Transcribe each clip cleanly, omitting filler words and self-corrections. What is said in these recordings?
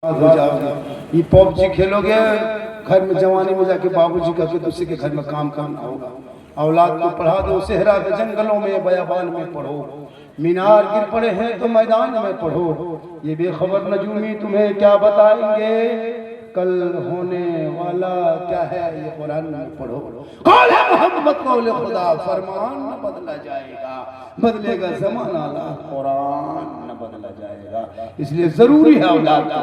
हो जाओगे। ये पबजी खेलोगे घर में जवानी में जाके बाबूजी का के दूसरे के घर में काम करना होगा। औलाद को पढ़ा दो सेहरा के जंगलों में बयाबान में पढ़ो, मीनार गिर पड़े हैं तो मैदान में पढ़ो। ये बेखबर नजूमी तुम्हें क्या बताएंगे, कल होने वाला क्या है ये कुरान में पढ़ो। कौल है मोहम्मद कौल खुदा, फरमान न बदला जाएगा, बदलेगा जमाना ला कुरान न बदला जाएगा। इसलिए जरूरी है औलाद का।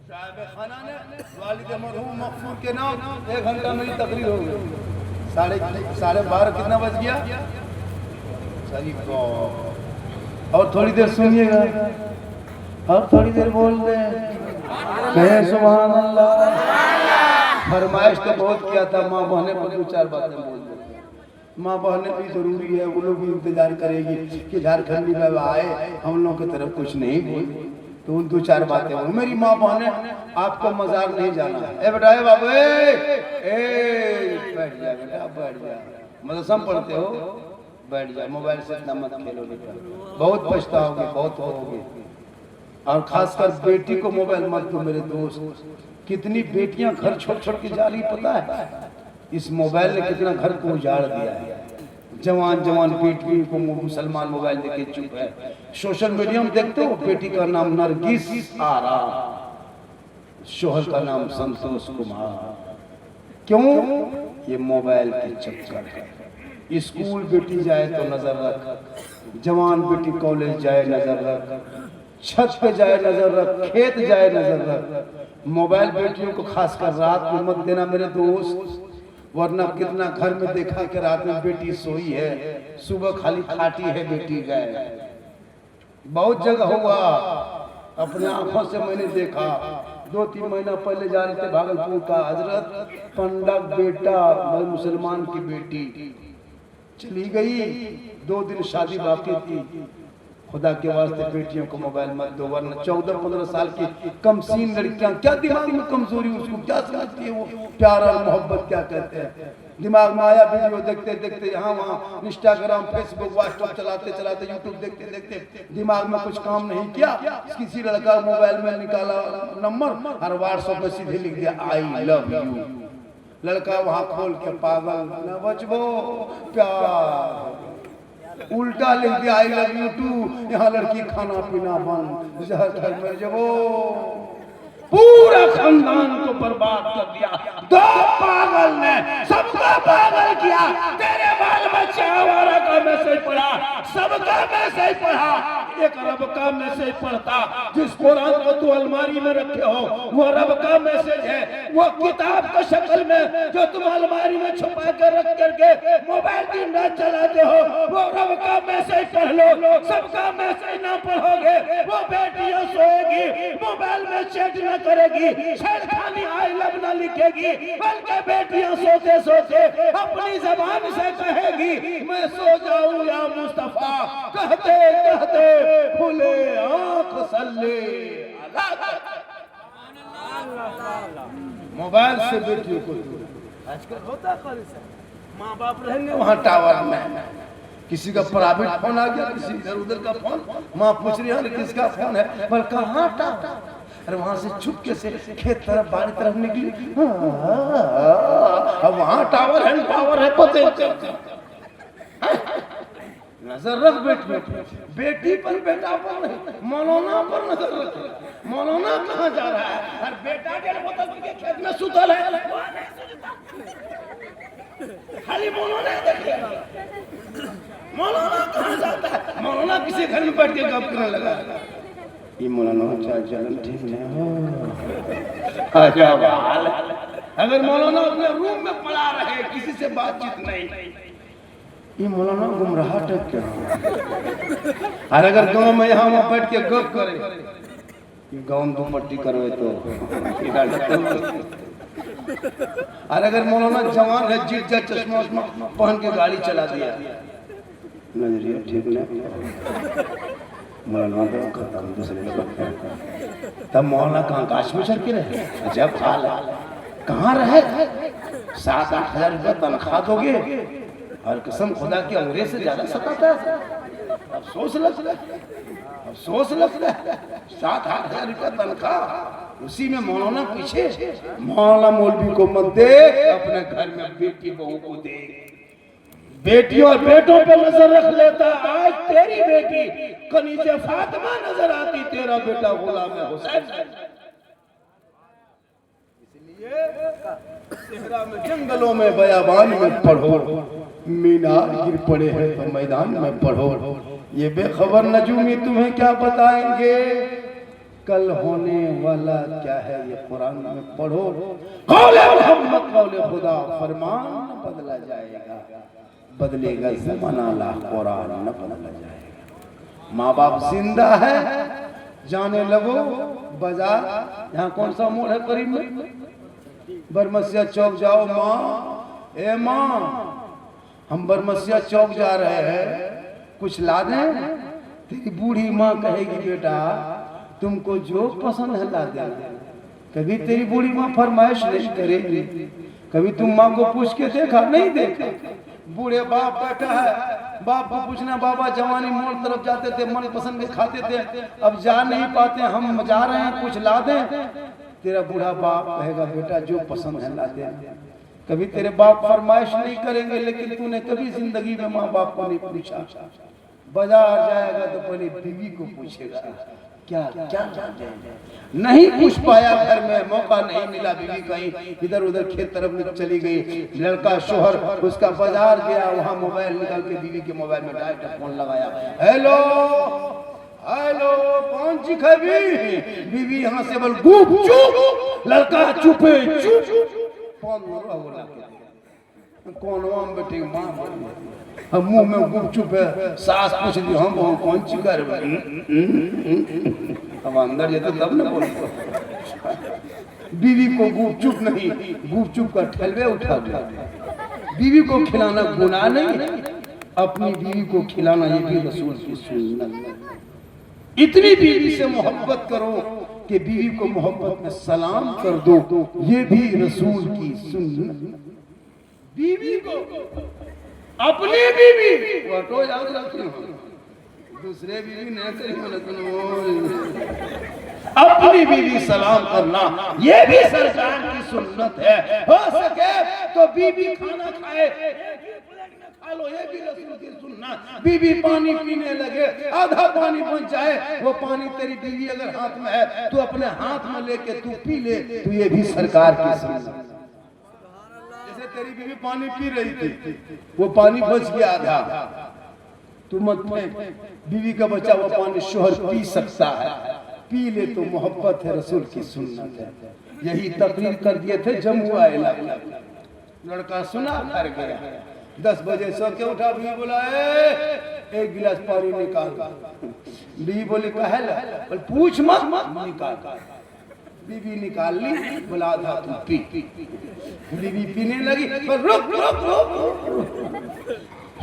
साहिब खाना ने वालिद मरहूम मगफूर के नाम 1 घंटा मेरी तकरीर हो गई। 12:30 कितना बज गया? सही को और थोड़ी देर सुनिएगा और थोड़ी देर बोल दे कहे सुभान अल्लाह। फरमाइश तो बहुत किया था, माँ बहने पर 2-4 बातें बोल दे। माँ बहने भी जरूरी है, वो लोग भी इंतजार करेगी कि झारखंडी में आए, हम लोग की तरफ कुछ नहीं बोले तो उन 2-4 बातें बोल। मेरी माँ बहने आपको मजार नहीं जाना है। ए बेटा, ए बाबू, बैठ जा बेटा, बैठ जा, मदरसा पढ़ते हो, बैठ जा, मोबाइल से इतना मत खेलो बेटा, बहुत पछताओगे, बहुत होगे। और खासकर बेटी को मोबाइल मत दो मेरे दोस्त। कितनी बेटियां घर छोड़ छोड़ के जा रही पता है? इस मोबाइल ने कितना घर को उजाड़ दिया है। जवान जवान बेटी को मुसलमान मोबाइल देके चुप है। सोशल मीडिया में देखते हो, बेटी का नाम नरगिस आरा, शोहर का नाम संतोष कुमार। क्यों? ये मोबाइल के चक्कर है। स्कूल बेटी जाए तो नजर रख, जवान बेटी कॉलेज जाए नजर रख, छत पे जाए नजर रख, खेत जाए नजर रख। मोबाइल बेटियों को खासकर रात में मत देना मेरे दोस्त, वरना कितना घर में देखा कि रात में बेटी सोई है, सुबह खाली खाटी है बेटी गए। बहुत जगह हुआ, अपने आंखों से मैंने देखा। 2-3 महीना पहले जा रहे थे भागलपुर का हजरत, पंडा बेटा मुसलमान की बेटी चली गई, 2 दिन शादी बाकी थी। खुदा के वास्ते बेटियों को मोबाइल मत दो, वरना 14-15 साल की कमसीन लड़कियां, क्या दिमाग में कमजोरी, उसको क्या समझती है वो प्यार और मोहब्बत क्या कहते हैं। दिमाग में आया वीडियो देखते देखते यहाँ वहाँ, इंस्टाग्राम फेसबुक व्हाट्सएप चलाते चलाते यूट्यूब देखते देखते दिमाग में कुछ काम नहीं किया। किसी लड़का मोबाइल में निकाला नंबर और व्हाट्सएप में सीधे लिख दिया आई लव यू। लड़का वहाँ खोल के पागल न बचबो प्यार, उल्टा लिख दिया आई लव यू टू। यहाँ लड़की खाना पीना बंद, जहर में जबो पूरा खानदान को बर्बाद कर दिया। 2 पागल ने सबका पागल किया। तेरे बाल बच्चे हमारा का मैसेज पढ़ा, सबका मैसेज पढ़ा। एक रब का मैसेज पढ़ता, जिस कुरान को तू अलमारी में रखे हो वो रब का मैसेज है। वो किताब की शक्ल में जो तुम अलमारी में छुपा कर रख करके मोबाइल दिन रात चलाते हो, वो रब का मैसेज पढ़ लो। सबका मैसेज ना पढ़ोगे, वो बेटियां सोएगी, मोबाइल में चैट न करेगी, छेड़खानी आई लव न लिखेगी, बल्कि बेटियां सोते सोते अपनी जबान से कहेगी मैं सो जाऊं या मुस्तफा, कहते कहते खुले आंख सल्ले। मोबाइल से बेटियों को दूर। आजकल होता है माँ बाप रहेंगे वहाँ टावर में, किसी का प्राइवेट फोन आ गया, किसी इधर उधर का फोन, माँ पूछ रही है किसका फोन है, पर कहाँ टावर। अरे वहां से चुपके से खेत तरफ बाड़ी तरफ निकली, अब वहां टावर है, पावर है, पते नजर रख बेटी पर, बेटा पर नहीं, मौलाना पर नजर रख। मौलाना कहाँ जा रहा है? और बेटा के बोतल के खेत में सुतल है, खाली मौलाना देखेगा। मौलाना कहाँ जाता है? मौलाना किसी घर में बैठ के गप करने लगा, ये मौलाना चलन ठीक नहीं हो। अगर मौलाना अपने रूम में पड़ा रहे, किसी से बातचीत नहीं, ये मौलाना गुमराह टाइप के। और अगर गांव में यहाँ वहाँ बैठ के गप करे, गाँव में 2 पट्टी करवे तो। और अगर मौलाना जवान है, जीत जा चश्मा उश्मा पहन के गाड़ी चला दिया, नजरिया ठीक नहीं, मौलाना खत्म दूसरे। तब मौलाना कहाँ काश में चल के रहे? अजब हाल है, कहाँ रहे? 7-8 हजार रुपया तनख्वाह दोगे और कसम खुदा की अंग्रेज से ज्यादा सताता है। अब सोच लो अफसोस लगता है 7-8 हजार रुपया तनख्वाह, उसी में मौलाना पीछे। मौलाना मौलवी को मत दे, अपने घर में बेटी बहू को दे। बेटी और बेटों पे नजर रख लेता। आज तेरी बेटी कनीजे फातिमा नजर आती, तेरा बेटा गुलाम हुसैन। सेहरा में, जंगलों में, बयाबान में पढ़ो, मीनार गिर पड़े हैं तो मैदान में पढ़ो। ये बेखबर नजूमी तुम्हें क्या बताएंगे, कल होने वाला क्या है ये कुरान में पढ़ो। कौले मोहम्मद कौले खुदा, फरमान बदला जाएगा, बदलेगा ज़माना ला कुरान न बदला जाएगा। माँ बाप जिंदा है, जाने लगो बाजार, यहाँ कौन सा मोड़ है करीब में, बरमसिया चौक जाओ। माँ, ए माँ, हम बरमसिया चौक जा रहे हैं, कुछ ला दें? तेरी बूढ़ी माँ कहेगी बेटा तुमको जो पसंद है ला देना। कभी तेरी बूढ़ी माँ फरमाइश नहीं करेगी, कभी तुम माँ को पूछ के देखा? नहीं देखा। बूढ़े बाप बैठा है, बाप को पूछना, बाबा जवानी मोड़ तरफ जाते थे, मन पसंद के खाते थे, अब जा नहीं पाते, हम जा रहे हैं, कुछ ला दें? तेरा बूढ़ा बाप कहेगा बेटा जो पसंद है ला दे। कभी तेरे बाप फरमाइश नहीं करेंगे, लेकिन तूने कभी जिंदगी में माँ बाप को नहीं पूछा। बाजार जाएगा तो पहले बीवी को पूछेगा क्या क्या नहीं पूछ पाया, घर में मौका नहीं मिला, बीवी कहीं इधर उधर खेत तरफ चली गई, लड़का शोहर उसका बाजार गया, वहाँ मोबाइल निकाल के बीवी के मोबाइल में डायरेक्ट फोन लगाया, हेलो हेलो कौन सी खबी? बीवी यहाँ से बोल गुप चुप, लड़का चुपे चुप। कौन हम बेटे माँ, हम मुंह में गुप चुप है, सास पूछ दी हम कौन सी कर, हम अंदर जाते तब न बोलते। बीवी को गुप चुप नहीं, गुप चुप का ठलवे उठा दिया। बीवी को खिलाना गुनाह नहीं, अपनी बीवी को खिलाना ये भी रसूल की सुन्नत है। इतनी बीवी से मोहब्बत करो कि बीवी को मोहब्बत में सलाम कर दो, ये भी रसूल की सुन्नत। बीवी को अपनी बीवी फोटो याद रखियो, दूसरे बीवी न करियो, अपनी बीवी सलाम करना ये भी सरकार की सुन्नत है। हो सके तो बीवी खाना खाए खा लो, ये भी रसूल की सुन्नत। बीवी पानी पीने लगे, आधा पानी बच जाए, वो पानी तेरी बीवी अगर हाथ में है तो अपने हाथ में लेके तू पी ले, तो ये भी सरकार की सुन्नत। जैसे तेरी बीवी पानी पी रही थी, वो पानी बच गया आधा, तू मत फेंक, बीवी का बचा हुआ पानी शोहर पी सकता है, पी ले तो मोहब्बत है, रसूल की सुन्नत है। यही तकरीर कर दिए थे जमुआ इलाका, लड़का सुना कर गया, 10 बजे सो के उठा, बीवी बोला एक गिलास पानी निकाल, बीवी बोली कहला, बोल पूछ मत निकाल, बीवी निकाल ली, बोला आधा तू पी, बीवी पीने लगी, पर रुक रुक रुक,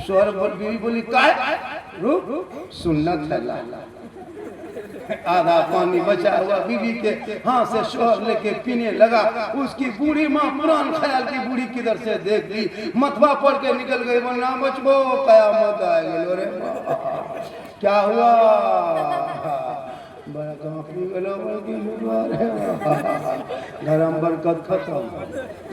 शोहर बोल, बीवी बोली काहे रुक, सुन्नत है। आधा पानी बचा हुआ बीवी के हाथ से शोहर लेके पीने लगा। उसकी बूढ़ी माँ पुरान ख्याल की बूढ़ी किधर से देख ली, मतवा पड़ के निकल गई, वरना बचबो कयामत आएगी। रे क्या हुआ, बड़ा काफी गरम बरकत खत्म।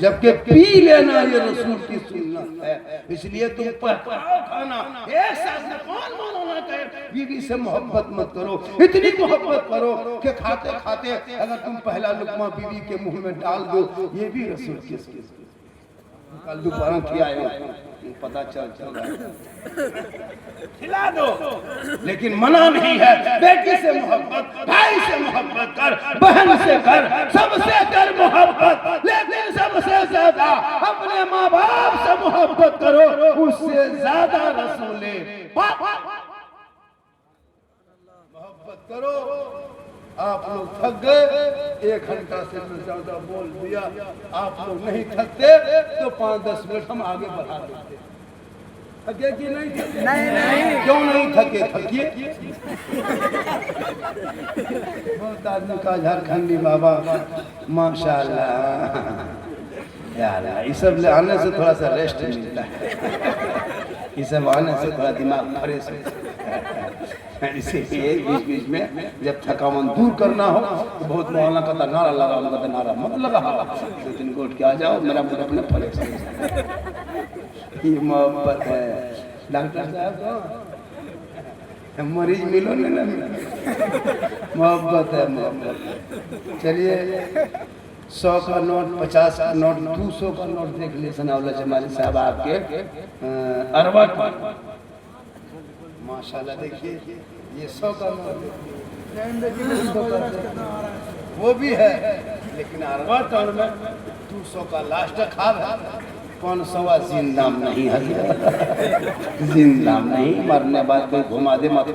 जबकि पी लेना ये रसूल की सुन्नत है, इसलिए तुम पकाओ खाना एक साथ में, कौन मानो ना कहे बीवी से मोहब्बत मत करो, इतनी मोहब्बत करो कि खाते खाते अगर तुम पहला लुकमा बीवी के मुंह में डाल दो, ये भी रसूल की सुन्नत। कल दोपहर खिलाए पता चल रहा है, खिला दो, लेकिन मना नहीं है। बेटी से मोहब्बत, भाई से मोहब्बत कर, बहन से कर, सबसे कर मोहब्बत, लेकिन सबसे ज्यादा अपने माँ बाप से मोहब्बत करो, उससे ज्यादा रसूले मोहब्बत करो। आप लोग थक गए, 1 घंटा से ज्यादा बोल दिया, आप लोग नहीं थकते तो 5-10 मिनट हम आगे बढ़ा देते। थके कि नहीं थके? नहीं। क्यों नहीं थके? थकिए। बहुत आदमी का झारखंडी बाबा माशाल्लाह, ये सब आने से थोड़ा सा रेस्ट मिलता है, ये सब आने से थोड़ा दिमाग फ्रेश इसीलिए बीच बीच में जब थकावन दूर करना हो तो बहुत मोहल्ला का नारा लगा, उनका नारा मत लगा, 2-3 घोट के आ जाओ, मेरा मुझे अपने परेशान। ये मोहब्बत है। डॉक्टर साहब मरीज मिलो ना मिलो, मोहब्बत है मोहब्बत। चलिए 100 का नोट, 50 का नोट, 200 का नोट देख लिए सनाउल्लाह जमाली साहब आपके अरबा का माशाल्लाह। देखिए ये 100 का नोट वो भी है, लेकिन अरबा टन में 200 का लास्ट खाब है। 500 जिंदा नहीं है, जिंदा नहीं, मरने बाद कोई घुमा दे मत।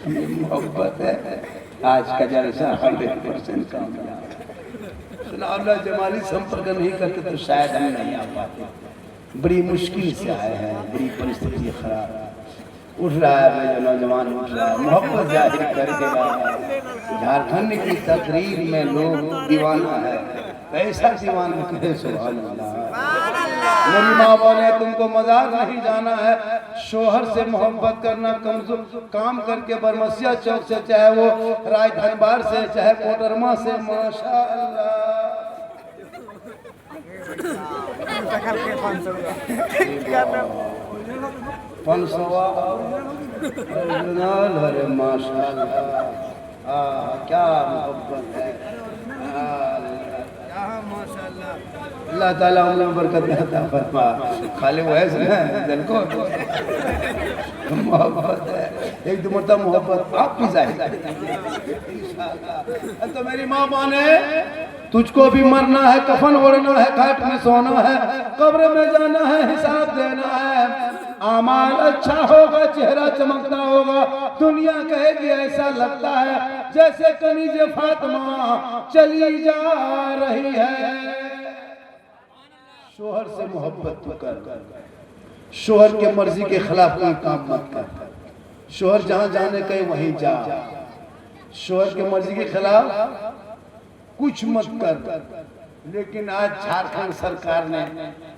ये मोहब्बत है आज का जलसा 100% कामयाब। सनाउल्लाह जमाली संपर्क नहीं करते तो शायद हम नहीं आ पाते। बड़ी मुश्किल से आए हैं, बड़ी परिस्थिति खराब है। उठ रहा है मेरा नौजवान, उठ रहा है, मोहब्बत जाहिर कर रहा है। झारखंड की तकरीर में लोग दीवाना है, ऐसा दीवाना करे सुभान अल्लाह। मेरी माँ बोले तुमको मजार नहीं जाना है, शोहर से मोहब्बत करना कमजोर काम करके बरमसिया चौक से, चाहे वो राजधनबार से, चाहे कोटरमा से, माशाअल्लाह। अरे माशाअल्लाह, क्या मोहब्बत है, अल्लाह ताला उन्हें बरकत अता फरमा। खाली वो है दिल को मोहब्बत है, एक दो मरतबा मोहब्बत आप भी जाहिर। तो मेरी माँ माने तुझको भी मरना है, कफन ओढ़ना है, खाट में सोना है, कब्र में जाना है, हिसाब देना है। आमाल अच्छा होगा, चेहरा चमकता होगा, दुनिया कहेगी ऐसा लगता है जैसे कनीज़े फातिमा चली जा रही है। शोहर से मोहब्बत तू कर, शोहर के मर्जी के खिलाफ कोई काम मत कर। शोहर जहां जाने कहे वहीं जा, शोहर के मर्जी के खिलाफ कुछ मत कर। लेकिन आज झारखंड सरकार ने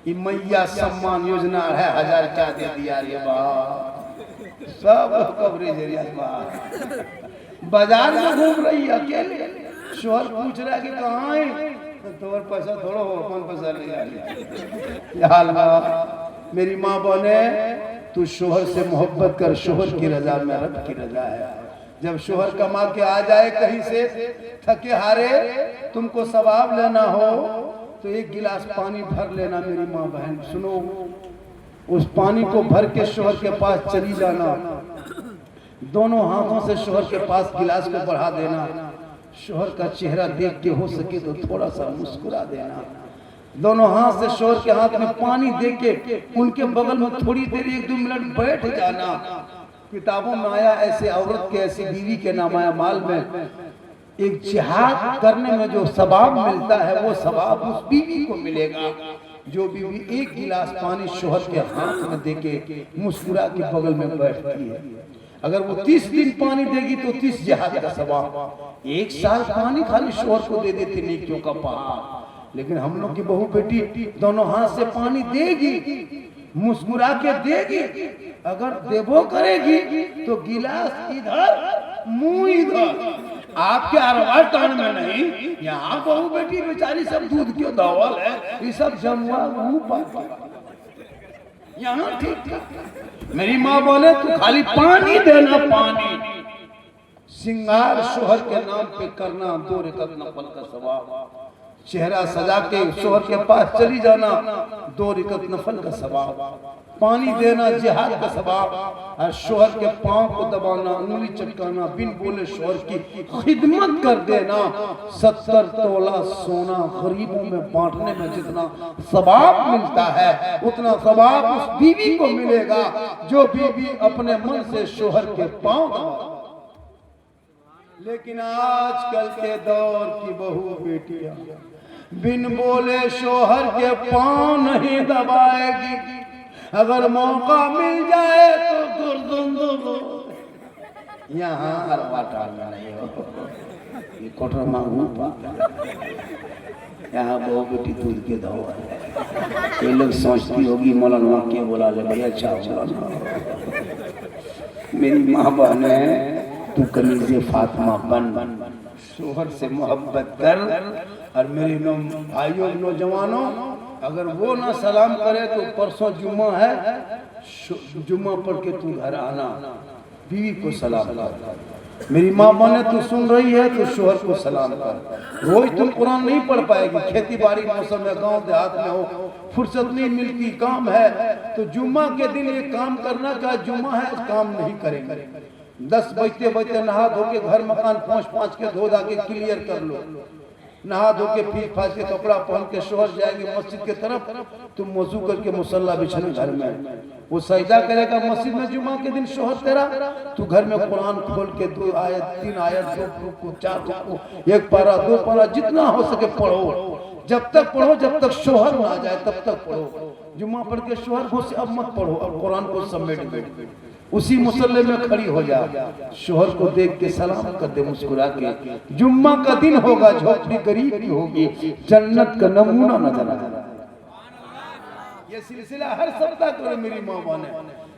ये मैया सम्मान योजना 2,500 क्या दे दिया रे बाप, सब कवरेज बाजार में घूम रही है अकेले। शोहर पूछ रहा है कि कहाँ है, तो पैसा थोड़ा हो, कौन पैसा ले आ। मेरी माँ बोले तू शोहर से मोहब्बत कर, शोहर की रजा में रब की रजा है। जब शोहर कमा के आ जाए कहीं से थके हारे, तुमको सवाब लेना हो तो 1 गिलास पानी भर लेना। मेरी माँ बहन सुनो, उस पानी को भर के शोहर के पास चली जाना, दोनों हाथों से शोहर के पास गिलास को बढ़ा देना। शोहर का चेहरा देख के हो सके तो थोड़ा सा मुस्कुरा देना। दोनों हाथ से शोहर के हाथ में पानी दे के उनके बगल में थोड़ी देर 1-2 मिनट बैठ जाना। किताबों में आया ऐसे औरत के, ऐसी बीवी के नाम आया माल में, एक जिहाद करने में जो सवाब मिलता है वो सवाब उस बीवी को मिलेगा जो बीवी 1 गिलास पानी शोहर के हाथ में देके मुस्कुरा के बगल में बैठती है। अगर वो 30 दिन पानी देगी तो 30 जिहाद का सवाब। 1 साल पानी खाली शोहर को दे देती नेकियों का पहाड़। लेकिन हम लोग की बहू बेटी दोनों हाथ से पानी देगी, मुस्कुरा के देगी, अगर देवो करेगी तो गिलास इधर मुंह इधर। आपके अरवा टान में नहीं, यहाँ बहू बेटी बेचारी सब दूध के दौल है, ये सब जमुआ यहाँ ठीक। मेरी माँ बोले तू खाली पानी देना, पानी। सिंगार शोहर के नाम पे करना 2 रकात नफल का सवाब। चेहरा सजा के शोहर के पास चली जाना, 2 रकात नफल का सवाब। पानी देना जिहाद का सवाब। और शोहर के पांव को दबाना, उंगली चटकाना, बिन बोले शोहर की खिदमत कर देना। 70 तोला सोना गरीबों में बांटने में जितना सवाब मिलता है उतना सवाब उस बीवी को मिलेगा जो बीवी अपने मन से शोहर के पांव दबाए। लेकिन आजकल के दौर की बहू बेटियां बिन बोले शोहर के पांव नहीं दबाएगी। अगर मौका मिल जाए तो यहाँ अरवा टालना नहीं हो, ये कोठर मांगू यहाँ बहु बेटी दूध के दौड़। ये लोग सोचती होगी मौलाना क्या बोला ले, बड़ी अच्छा मौलाना। मेरी माँ बहने तू कनीज़े फातिमा बन, शोहर से मोहब्बत कर। और मेरे भाइयों नौजवानों, अगर वो ना सलाम करे तो परसों जुम्मा है, जुम्मा पढ़ के तू घर आना, बीवी को सलाम कर। मेरी माँ बहने तू सुन रही है तो शोहर को सलाम कर। रोज तुम कुरान नहीं पढ़ पाएगी, खेती बाड़ी मौसम में गांव देहात में हो, फुर्सत नहीं मिलती, काम है, तो जुम्मा के दिन ये काम करना, क्या जुम्मा है काम नहीं करेंगे। 10 बजते बजते नहा धो के घर मकान पहुँच के धो धा के क्लियर कर लो, नहा धो के फीस फास के कपड़ा पहन के शोहर जाएंगे मस्जिद के तरफ, तुम वजू करके मुसल्ला बिछाने घर में, वो सजदा करेगा मस्जिद में जुम्मा के दिन शोहर तेरा, तू घर में कुरान खोल के 2 आयत 3 आयत 2 रुकू 4 रुकू 1 पारा 2 पारा जितना हो सके पढ़ो, जब तक पढ़ो जब तक शोहर ना जाए तब तक पढ़ो। जुम्मा पढ़ के शोहर को से अब मत पढ़ो, अब कुरान को समेट दो, उसी मुसल्ले में खड़ी हो जा, शोहर को देख के सलाम कर दे मुस्कुरा के। जुम्मा का दिन होगा, झोपड़ी गरीब की होगी, जन्नत का नमूना नजर आएगा। ये सिलसिला हर सप्ताह करो मेरी माँ बहने,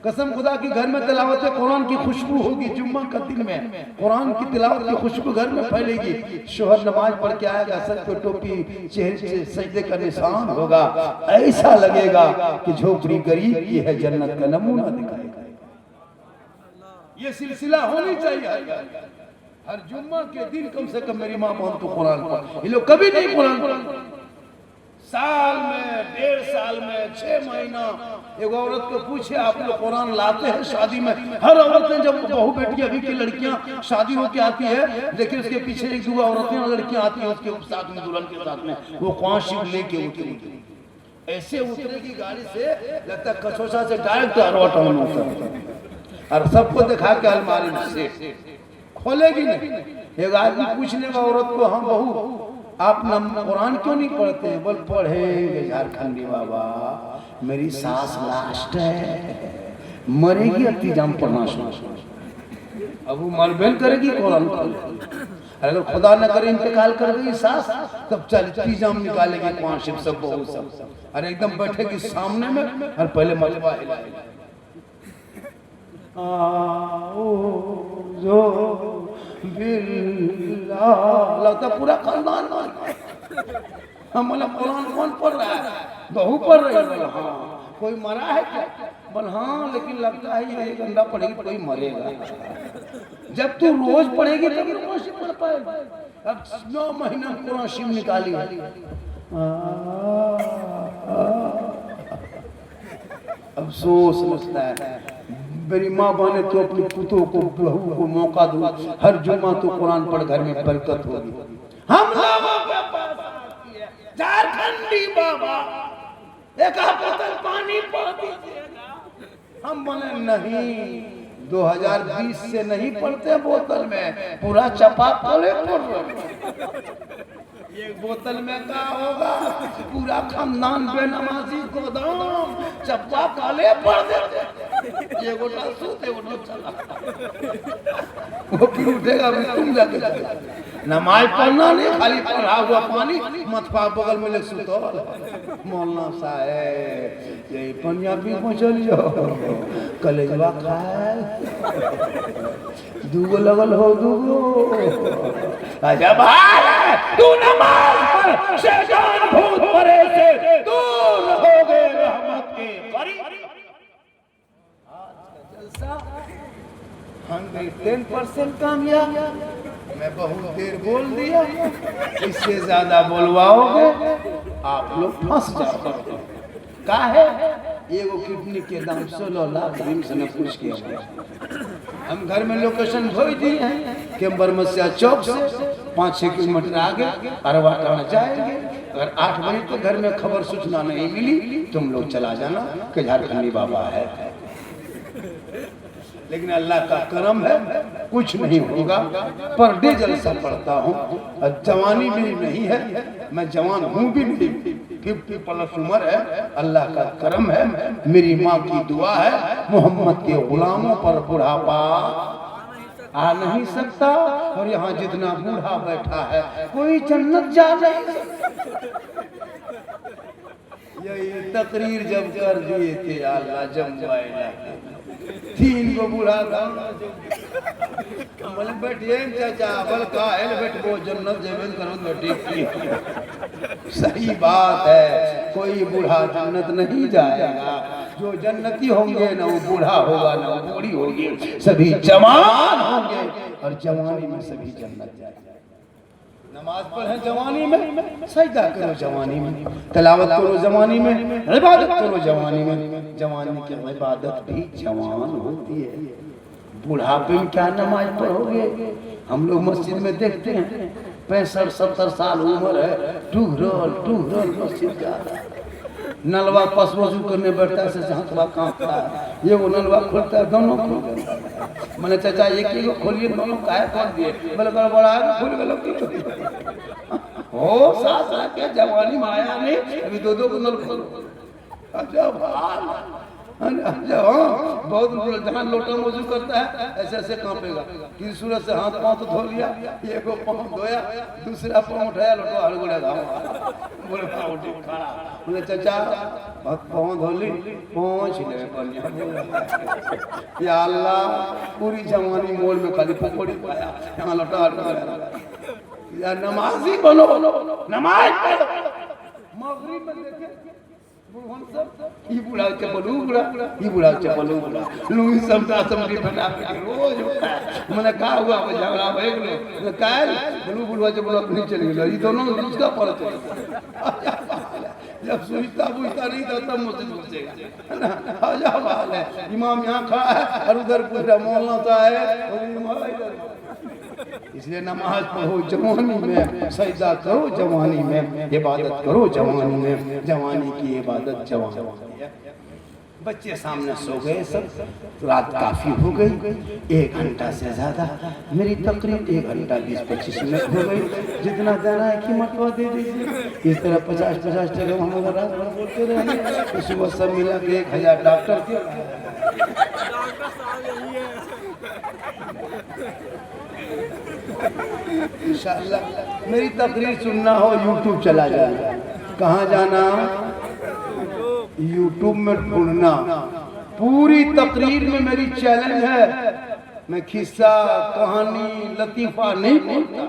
कसम खुदा की घर में तिलावत कुरान की खुशबू होगी, जुम्मा का दिन में कुरान की तिलावत की खुशबू घर में फैलेगी। शोहर नमाज पढ़ के आएगा, सर पे टोपी, चेहरे से सजदे का निशान होगा, ऐसा लगेगा कि झोपड़ी गरीब की है, जन्नत का नमूना दिखाएगा। ये सिलसिला होनी चाहिए हर जुम्मा के दिन, कम से कम मेरी माँ बहन तो कुरान पढ़। ये लोग कभी नहीं कुरान, साल में 1.5 साल में 6 महीना। एक औरत को पूछे आप लोग कुरान लाते हैं शादी में? हर औरतें जब बहू बेटी अभी की लड़कियां शादी होके आती है, लेकिन उसके पीछे 1-2 औरतें और लड़कियां आती हैं उसके साथ में, दुल्हन के साथ में, वो कुरान शरीफ लेके उतरेगी, ऐसे उतरेगी गाड़ी से, लगता है कचौसा से डायरेक्ट अरवा टाउन होता, और सबको दिखा के अलमारी से खोलेगी नहीं। एक आदमी पूछने का औरत को, हम बहू आप कुरान क्यों नहीं पढ़ते हैं? बोल पढ़ेंगे झारखंडी बाबा, मेरी सास लास्ट है, मरेगी अतिजाम पढ़ना शुरू, अब वो मरबेल करेगी कुरान को। अगर खुदा न करे इंतकाल कर गई सास, तब चल तीजाम निकालेगी कुरान शरीफ सब बहू सब, अरे एकदम बैठेगी सामने में और पहले मलबा हिलाएगी, जो लगता पूरा खानदान हम बोला कुरान कौन पढ़ रहा है? बहू पढ़ रही है। हाँ, कोई मरा है क्या? बोल हाँ, लेकिन लगता है ये गंदा पढ़ेगी कोई मरेगा। जब तू रोज पढ़ेगी तब कुरान शरीफ पढ़ पाएगा। अब 9 महीना कुरान शरीफ निकाली है, अफसोस लगता है। मेरी माँ बहने तो अपनी पुतों को बहू को मौका दो, हर जुम्मा तो कुरान पढ़, घर में बरकत होगी। हम लोगों के पास झारखंडी बाबा एक बोतल पानी पढ़ दीजिएगा, हम बोले नहीं, 2020 से नहीं पढ़ते बोतल में, पूरा चपा खोले एक बोतल में क्या होगा, पूरा खानदान बेनमाजी गोदाम चप्पा काले पड़ देते, ये गोटा सूते गोटा चला, वो फिर उठेगा तुम जाके नमाज पढ़ना नहीं, खाली पढ़ा हुआ पानी मथपा बगल में ले सुतो। मौलाना साहब ये पंजाबी में चल जाओ, कलेजवा खाए दूगो लगल हो दूगो, आजा भाई तू नमाज पढ़, शैतान भूत परे से दूर रहोगे रहमत के करीब। आज का जलसा 110% कामयाब। मैं बहुत देर बोल दिया, इससे ज्यादा बोलवाओगे आप लोग फंस जाओगे। का है एगो किडनी के दाम 16 लाख में पूछ के हम घर में लोकेशन भेज दिए हैं कि बरमसिया चौक से 5-6 किलोमीटर आगे अरवा टाना जाएंगे। अगर 8 बजे तो घर में खबर सूचना नहीं मिली, तुम लोग चला जाना कि झारखंडी बाबा है। लेकिन अल्लाह का करम है, कुछ नहीं होगा। पर डे जलसा पढ़ता हूँ, जवानी मेरी नहीं है, मैं जवान हूँ भी नहीं, 50+ उम्र है। अल्लाह का करम है, मेरी माँ की दुआ है, मोहम्मद के गुलामों पर बुढ़ापा आ नहीं सकता। और यहाँ जितना बूढ़ा बैठा है कोई जन्नत जा नहीं सकता। यही तकरीर जब कर दिए थे अल्लाह जम तीन को बूढ़ा था बोले बैठिए चाचा बल का हेलमेट वो जन्नत जेबन करो बैठी। सही बात है, कोई बूढ़ा जन्नत नहीं जाएगा। जो जन्नती होंगे ना वो बूढ़ा होगा ना वो बूढ़ी होगी, सभी जवान होंगे और जवानी में सभी जन्नत जाएंगे। नमाज पढ़े जवानी में, सजदा करो जवानी में, तिलावत करो जवानी में, इबादत करो जवानी में। जवानी की इबादत भी जवान होती है। बुढ़ापे में क्या नमाज पढ़ोगे? हम लोग मस्जिद में देखते हैं 65-70 साल उम्र है, टूहरल मस्जिद जा रहा है। नलवा पस वजू करने बैठता है, से हाथवा कांपता है। ये वो नलवा खोलता है, दोनों खोल देता है। मैंने चाचा एक ही खोलिए, दोनों काहे खोल दिए? बोले गड़बड़ा खोल गए हो सास के जवानी में आया नहीं, अभी दो को नल खोलो। अच्छा बहुत जहाँ लोटा वजू करता है ऐसे ऐसे कांपेगा। किसी सूरत से हाथ पांव तो धो लिया, एक पांव धोया, दूसरा पांव उठाया, लोटा हड़गुड़ा बोले पांव उठी खड़ा। बोले चाचा पांव धो ली, पहुंच या अल्लाह पूरी जवानी मोड़ में खाली पकौड़ी पाया, यहाँ लोटा हड़गुड़ा। या नमाजी बनो, नमाज पढ़ो। मगरिब में देखे ये बुढ़ा चपलू बुढ़ा, ये बुढ़ा चपलू बुढ़ा, लुंगी समटा समटी बना के रोज होता है। मैंने कहा हुआ झगड़ा भैग लो काल बुढ़ू बुढ़वा चपलू अपनी चली गई। ये दोनों उसका फर्क है। जब सुनता बुझता नहीं था तब मुझसे पूछेगा, है ना? अजब है। इमाम यहाँ खड़ा है और उधर पूछ रहा मौलाना साहब। इसलिए नमाज पढ़ो जवानी में, सजदा करो जवानी में, इबादत करो जवानी में। जवानी की इबादत जवानी। बच्चे सामने सो गए सब, रात काफी हो गई। 1 घंटा से ज्यादा मेरी तकरीर 1 घंटा 20-25 मिनट हो गई। जितना देना है कीमत को दे दीजिए। इस तरह 50-50 टका हम अगर रात भर बोलते रहेंगे, सुबह सब मिला के 1000 डॉक्टर के इंशाअल्लाह। मेरी तकरीर सुनना हो यूट्यूब चला जाना। कहाँ जाना? यूट्यूब में ढूंढना। पूरी तकरीर में मेरी चैलेंज है, मैं किस्सा कहानी लतीफा नहीं बोलता।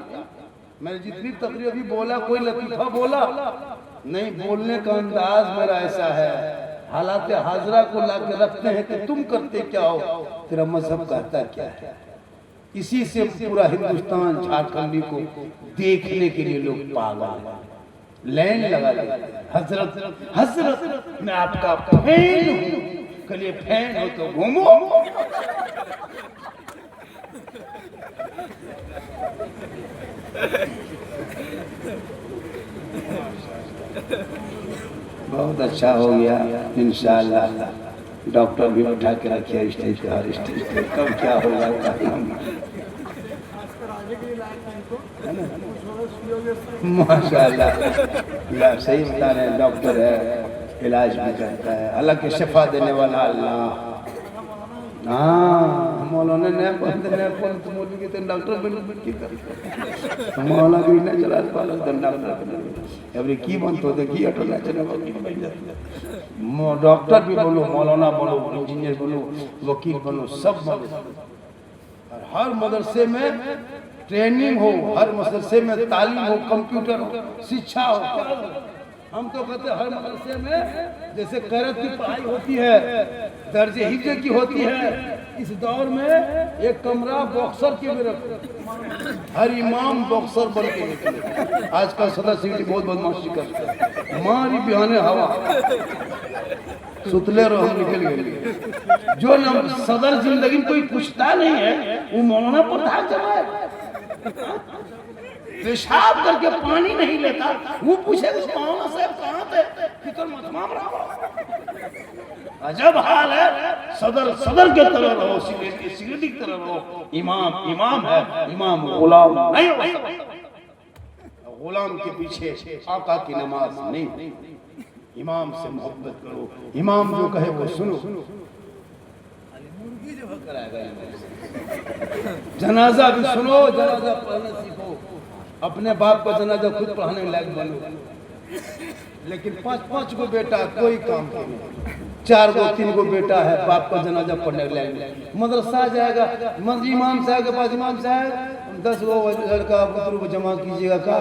मैंने जितनी तकरीर अभी बोला कोई लतीफा बोला नहीं। बोलने का अंदाज मेरा ऐसा है, हालात हाजरा को ला के रखते हैं कि तुम करते क्या हो, तेरा मजहब कहता क्या है। इसी से पूरा हिंदुस्तान झारखंडी को देखने के लिए लोग पागल हैं, लाइन लगा लेते। हजरत हजरत मैं आपका फैन हूँ, कल फैन हो तो घूमो। बहुत अच्छा हो गया इंशाअल्लाह। डॉक्टर भी उठा के रखिए स्टेज पे, हर स्टेज पे। कब क्या होगा माशाअल्लाह। सही बता रहे हैं, डॉक्टर है, इलाज भी करता है, अल्लाह की शिफा देने वाला अल्लाह। हाँ मौलाना ने मौलवी के डॉक्टर बन मौला भी नहीं चला पाला डॉक्टर अभी की बन तो देखिए डॉक्टर भी बोलो, मौलाना बोलो, इंजीनियर बोलो, वकील बनो, सब बनो। और हर मदरसे में ट्रेनिंग हो, हर मदरसे में तालीम हो, कंप्यूटर हो, शिक्षा हो। हम तो कहते हर मदरसे में जैसे कैरत की पढ़ाई होती है, दर्जे हिफ्ज़ की होती है, इस दौर में एक कमरा बॉक्सर के में रखो। हर इमाम बॉक्सर बन के निकले। आजकल सदर सीटी बहुत बदमाशी करते हैं, मारी बिहाने हवा सुतले रहो, हम निकल गए। जो न सदर जिंदगी में कोई पूछता नहीं है, वो मौलाना पढ़ा जमाए पेशाब करके पानी नहीं लेता, वो पूछेगा मौलाना साहब कहाँ थे, फिक्र मत माम रहा। अजब हाल है। सदर के तरह रहो, सिगरेट की तरह रहो। इमाम इमाम है, इमाम गुलाम नहीं हो सकता। गुलाम के पीछे आका की नमाज नहीं। इमाम से मोहब्बत करो, इमाम जो कहे वो सुनो। जनाजा भी सुनो, जनाजा पढ़ना सीखो, अपने बाप का जनाजा खुद पढ़ाने लायक बनो। लेकिन 5-5 को बेटा कोई काम नहीं। 4 गो 3 गो बेटा है, बाप का जनाजा पढ़ने के लिए मदरसा जाएगा, इमाम साहब के पास, इमाम साहब 10 गो लड़का बुतरू को जमा कीजिएगा, का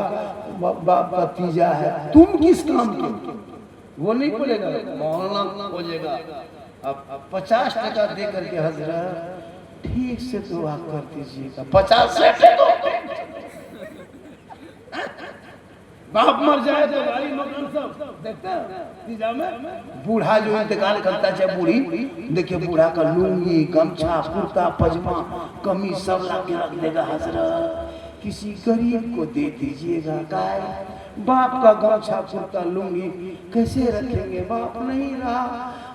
बाप का तीजा है, तुम किस काम के? वो नहीं पड़ेगा, मौलाना हो जाएगा। अब 50 टका दे करके हजरत ठीक से दुआ कर दीजिएगा, 50 से दो। बाप मर जाए तो गाड़ी मकान सब देखते हैं। बूढ़ा जो इंतकाल करता है, बूढ़ी देखिए, बूढ़ा का लुंगी, गमछा, कुर्ता, पजामा, कमीज सब ला के रख देगा हजरत, किसी गरीब को दे दीजिएगा। काय बाप का गमछा, कुर्ता, लुंगी कैसे रखेंगे? बाप नहीं रहा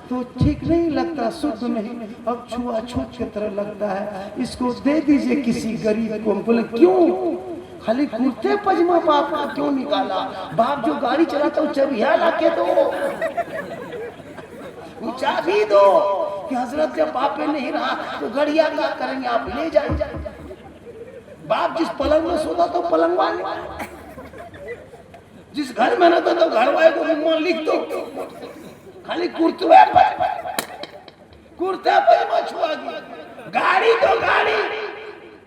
तो ठीक नहीं लगता, शुद्ध नहीं, अब छुआछूत की तरह लगता है, इसको दे दीजिए किसी गरीब को। बोले क्यों? खाली कुर्ते पजामा बाप का क्यों निकाला? बाप जो गाड़ी चलाता है चाबियां लाके दो, वो चाबी दो कि हजरत जब बाप पे नहीं रहा तो गड़िया क्या करेंगे, आप ले जाए। बाप जिस पलंग में सोता तो पलंग वाले, जिस घर में रहता तो घर वाले को लिख दो, खाली कुर्ते पजामा छुआ गया। गाड़ी तो गाड़ी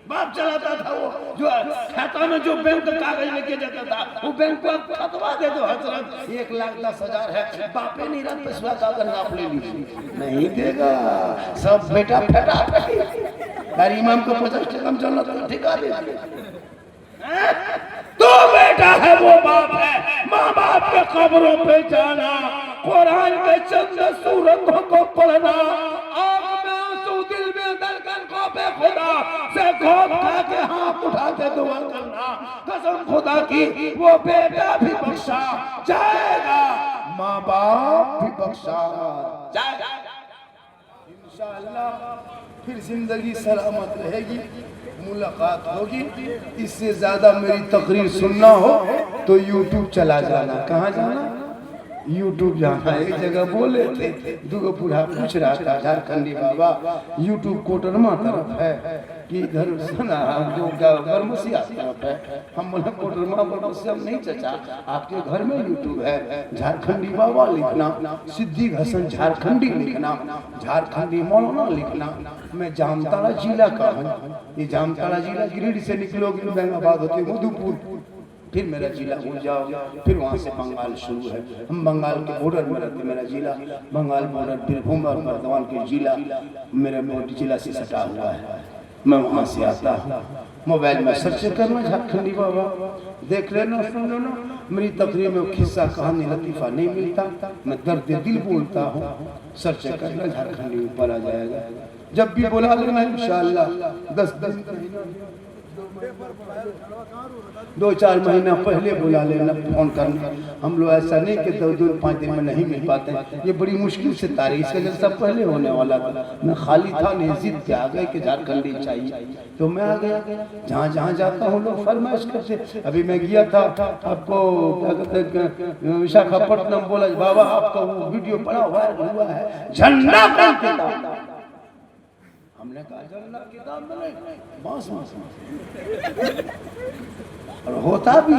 बाप चलाता था, वो जो खाता में जो बैंक का कागज लेके जाता था, वो बैंक को खतवा दे दो हजरत, 1,10,000 है, बापे नहीं रहा पैसा कागज नाप ले ली, नहीं देगा, सब बेटा फटा गाड़ी इमाम को 50 टका में चलना तो ठिका दे। तो बेटा है वो बाप है, माँ बाप के कब्रों पे जाना, कुरान के चंद सूरतों को पढ़ना, आँख में आंसू, दिल में धड़कन, पे खुदा से खौफ खा के हाथ उठा के दुआ करना, कसम खुदा की वो बेटा भी बख्शा जाएगा, माँ बाप भी बख्शा जाएगा इंशाअल्लाह। फिर जिंदगी सलामत रहेगी, मुलाकात होगी। इससे ज्यादा मेरी तकरीर सुनना हो तो यूट्यूब चला जाना। कहाँ जाना? यूट्यूब जाना। एक जगह बोले थे, दूगो बूढ़ा पूछ रहा था, झारखंडी बाबा यूट्यूब कोटरमा तरफ है कि इधर सुना जो बरमसिया तरफ है? हम बोले कोटरमा बरमसिया नहीं चाचा, आपके घर में यूट्यूब है, झारखंडी बाबा लिखना, सिद्दीक हसन झारखंडी लिखना, झारखंडी मौलाना लिखना। मैं जामताड़ा जिला का हूँ, ये जामताड़ा जिला गिरिडीह से निकलोगे औरंगाबाद होते मधुपुर, फिर मेरा जिला हो जाओ, फिर वहाँ से बंगाल शुरू है। हम बंगाल के बॉर्डर में रहते, मेरा जिला बंगाल बॉर्डर, बीरभूम और बर्धमान के जिला मेरे जिला से सटा हुआ है। मैं वहाँ से आता हूँ, मोबाइल में सर्च करना झारखंडी बाबा, देख लेना, सुन लेना। मेरी तकरीर में खिस्सा कहानी लतीफ़ा नहीं मिलता, मैं दर्द दिल बोलता हूँ, सर्च करना झारखंडी ऊपर आ जाएगा। जब भी बुला लेना इंशाअल्लाह, 2-4 महीना पहले बुला लेना, फोन करना। हम लोग ऐसा नहीं कि 2-5 दिन में नहीं मिल पाते, ये बड़ी मुश्किल से तारीख से जब सब पहले होने वाला था। मैं खाली था, नहीं जिद के आ गए कि झारखंडी चाहिए, तो मैं आ गया। जहाँ जहाँ जाता हूँ लोग फरमाइश करते। अभी मैं गया था, आपको क्या कहते हैं, विशाखापट्टनम, बोला बाबा आपका वो वीडियो बड़ा वायरल हुआ है, झंडा का किताब। हमने कहा झंडा किताब में नहीं, बांस और होता भी,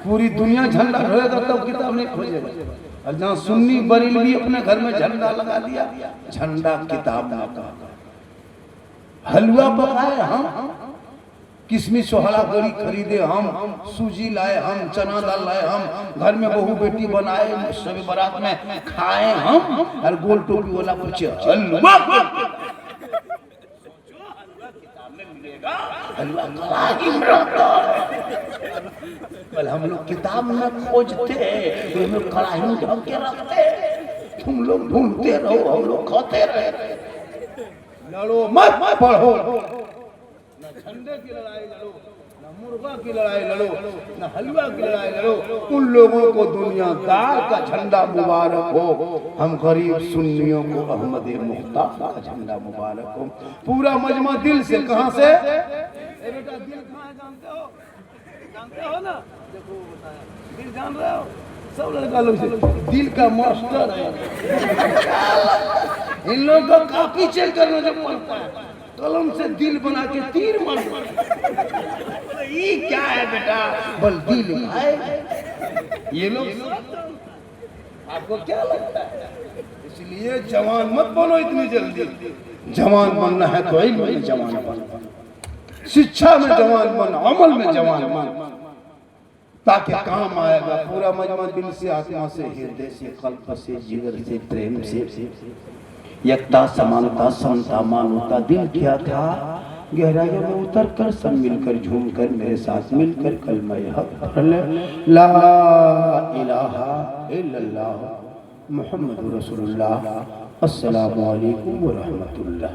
पूरी दुनिया झंडा रहेगा तब किताब नहीं खोजेगा। और जहाँ सुन्नी बरेलवी अपने घर में झंडा लगा दिया, झंडा किताब ना कहा। हलवा पकाए हम, किशमिश सोहरा गरी खरीदे हम, सूजी लाए हम, चना दाल लाए हम, घर में बहू बेटी बनाए, सभी बारात में खाए हम, और गोल टोपी वाला पूछे हलवा कल हम लोग किताब में खोजते, हम लोग कढ़ाई में ढक के रखते, तुम लोग ढूंढते रहो, हम लोग खाते रहे। लड़ो मत पढ़ो, न झंडे की लड़ाई लड़ो, न मुर्गा की लड़ाई लड़ो, न हलवा की लड़ाई लड़ो। उन लोगों को दुनियादार का झंडा मुबारक हो, हम गरीब सुन्नियों को अहमद मुख्तार का झंडा मुबारक हो। पूरा मजमा दिल से, कहाँ से बेटा दिल कहाँ है जानते हो ना? देखो बताया, दिल जान रहे हो? सब लड़का लोग से दिल का मास्टर है। इन लोगों का काफी चेक करना जब पड़ता है, कलम से दिल बना के तीर मार। ये क्या है बेटा? बल दिल है। ये लोग आपको क्या लगता है? इसलिए जवान मत बनो इतनी जल्दी। जवान बनना है तो इल्म में जवान बन, शिक्षा में जवान बन, अमल में जवान बन, ताकि काम आएगा। पूरा मजमा दिल से, आत्मा से, हृदय से, कल्प से, जिगर से, प्रेम से, एकता, समानता, समता, मानवता। दिल क्या था गहराइयों में उतर कर सब मिलकर झूम कर मेरे साथ मिलकर कलमा हक पढ़ ले, ला इलाहा इल्लल्लाह मुहम्मदुर रसूलुल्लाह। अस्सलामु अलैकुम व रहमतुल्लाह।